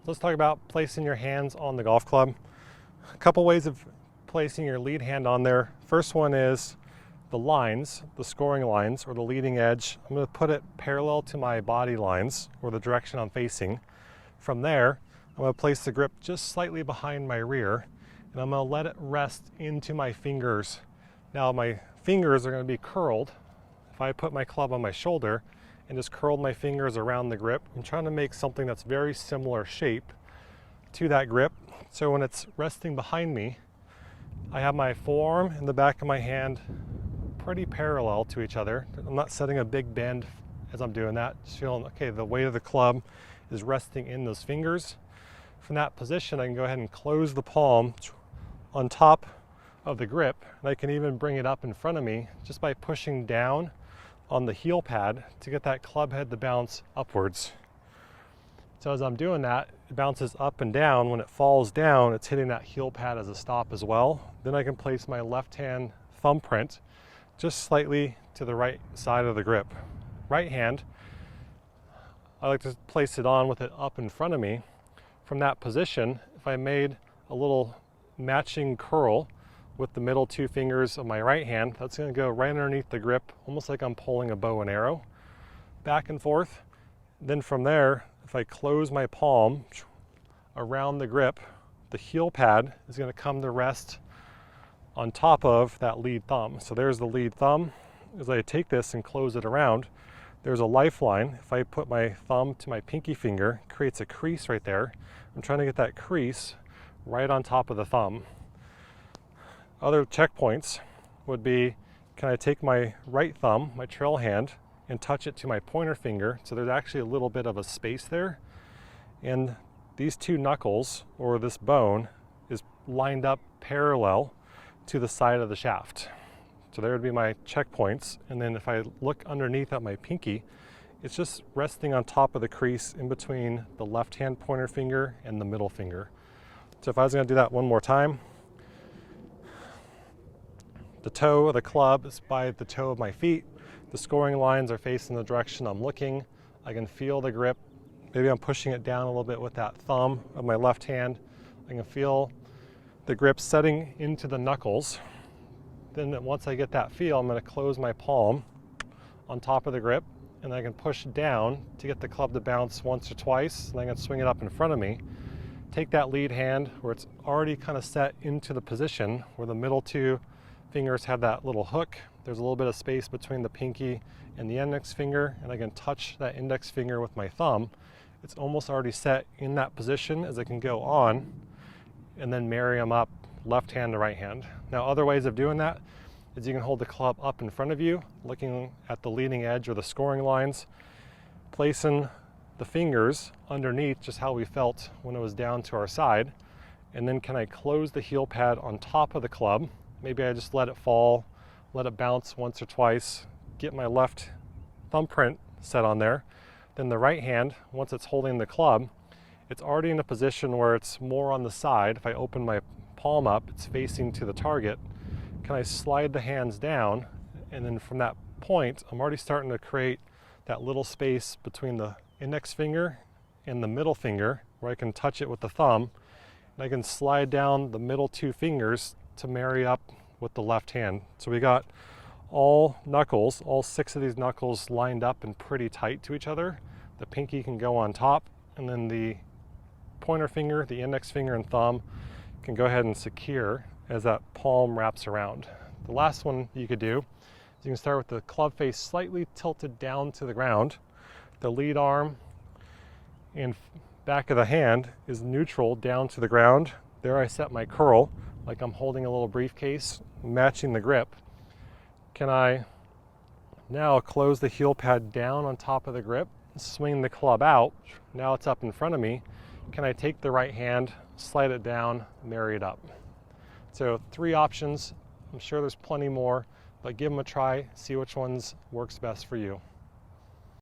Let's talk about placing your hands on the golf club. A couple ways of placing your lead hand on there. First one is the lines, the scoring lines, or the leading edge. I'm going to put it parallel to my body lines, or the direction I'm facing. From there, I'm going to place the grip just slightly behind my rear, and I'm going to let it rest into my fingers. Now my fingers are going to be curled. If I put my club on my shoulder and just curled my fingers around the grip, I'm trying to make something that's very similar shape to that grip. So when it's resting behind me, I have my forearm and the back of my hand pretty parallel to each other. I'm not setting a big bend as I'm doing that. Just feeling, okay, the weight of the club is resting in those fingers. From that position, I can go ahead and close the palm on top of the grip, and I can even bring it up in front of me just by pushing down on the heel pad to get that club head to bounce upwards. So as I'm doing that, it bounces up and down. When it falls down, it's hitting that heel pad as a stop as well. Then I can place my left hand thumbprint just slightly to the right side of the grip. Right hand, I like to place it on with it up in front of me. From that position, if I made a little matching curl with the middle two fingers of my right hand, that's going to go right underneath the grip, almost like I'm pulling a bow and arrow, back and forth. Then from there, if I close my palm around the grip, the heel pad is going to come to rest on top of that lead thumb. So there's the lead thumb. As I take this and close it around, there's a lifeline. If I put my thumb to my pinky finger, it creates a crease right there. I'm trying to get that crease right on top of the thumb. Other checkpoints would be, can I take my right thumb, my trail hand, and touch it to my pointer finger, so there's actually a little bit of a space there. And these two knuckles, or this bone, is lined up parallel to the side of the shaft. So there would be my checkpoints. And then if I look underneath at my pinky, it's just resting on top of the crease in between the left hand pointer finger and the middle finger. So if I was going to do that one more time, the toe of the club is by the toe of my feet. The scoring lines are facing the direction I'm looking. I can feel the grip. Maybe I'm pushing it down a little bit with that thumb of my left hand. I can feel the grip setting into the knuckles. Then once I get that feel, I'm going to close my palm on top of the grip, and I can push down to get the club to bounce once or twice, and I can swing it up in front of me. Take that lead hand where it's already kind of set into the position where the middle two fingers have that little hook. There's a little bit of space between the pinky and the index finger, and I can touch that index finger with my thumb. It's almost already set in that position as I can go on and then marry them up left hand to right hand. Now, other ways of doing that is you can hold the club up in front of you, looking at the leading edge or the scoring lines, placing the fingers underneath just how we felt when it was down to our side. And then can I close the heel pad on top of the club? Maybe I just let it fall, let it bounce once or twice, get my left thumbprint set on there. Then the right hand, once it's holding the club, it's already in a position where it's more on the side. If I open my palm up, it's facing to the target. Can I slide the hands down? And then from that point, I'm already starting to create that little space between the index finger and the middle finger where I can touch it with the thumb. And I can slide down the middle two fingers to marry up with the left hand. So we got all knuckles, all 6 of these knuckles lined up and pretty tight to each other. The pinky can go on top, and then the pointer finger, the index finger, and thumb can go ahead and secure as that palm wraps around. The last one you could do is you can start with the club face slightly tilted down to the ground. The lead arm and back of the hand is neutral down to the ground. There I set my curl like I'm holding a little briefcase, matching the grip. Can I now close the heel pad down on top of the grip, swing the club out? Now it's up in front of me. Can I take the right hand, slide it down, marry it up? So 3 options. I'm sure there's plenty more, but give them a try, see which ones works best for you.